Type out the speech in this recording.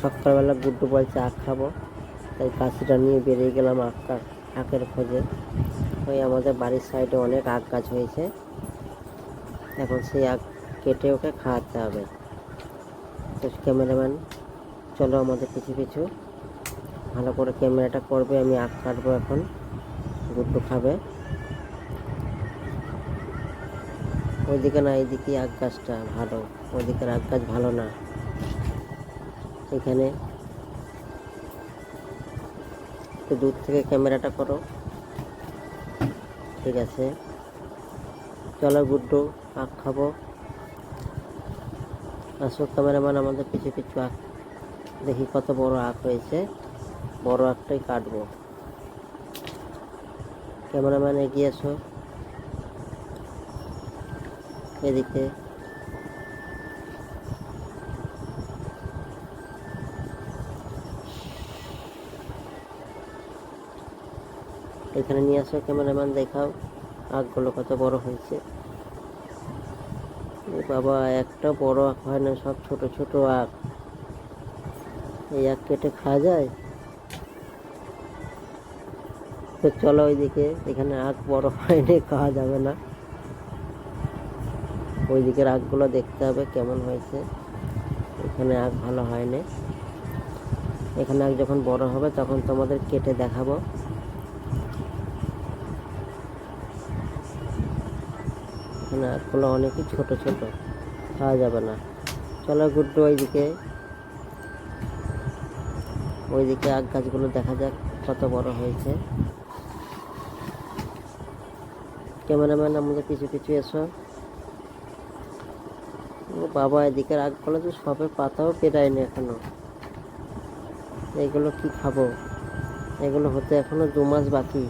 সকালবেলা গুড্ডু বলছে আখ খাবো, তাই কাশিটা নিয়ে বেরিয়ে গেলাম আখের খোঁজে। ওই আমাদের বাড়ির সাইডে অনেক আখ গাছ হয়েছে, এখন সেই আখ কেটে ওকে খাওয়াতে হবে। তো ক্যামেরাম্যান চলো আমাদের পিছু পিছু, ভালো করে ক্যামেরাটা করবে। আমি আখ কাটবো এখন, গুড্ডু খাবে। ওইদিকে না, এইদিকে আখ গাছটা ভালো, ওইদিকের আখ গাছ ভালো না। এখানে একটু দূর থেকে ক্যামেরাটা করো, ঠিক আছে। চলো গুড্ডু, আখ খাবো। আসো ক্যামেরাম্যান আমাদের পিছু পিছু, আখ দেখি কত বড় আখ হয়েছে, বড় আখটাই কাটবো। ক্যামেরাম্যান এগিয়ে এসো এদিকে। এখানে নিয়ে আসো ক্যামেরাম্যান, দেখাও আখগুলো কত বড় হয়েছে। বাবা, একটা বড় আখ হয় না, সব ছোট ছোট আখ। এই আখ কেটে খাওয়া যায়? তো চলো ওইদিকে, এখানে আখ বড় হয়নি, খাওয়া যাবে না। ওই দিকের আখগুলো দেখতে হবে কেমন হয়েছে। এখানে আখ ভালো হয়নি। এখানে আখ যখন বড় হবে তখন তোমাদের কেটে দেখাবো। এখানে আখগুলো অনেকই ছোট ছোট, খাওয়া যাবে না। চলো গুড্ডু ওইদিকে আখ গাছগুলো দেখা যাক কত বড় হয়েছে। ক্যামেরাম্যান আমাদের পিছু পিছু এসো। ও বাবা, এদিকের আখগুলো তো সবে পাতাও পেরায়নি এখনো। এগুলো কি খাবো? এগুলো হতে এখনো 2 মাস বাকি।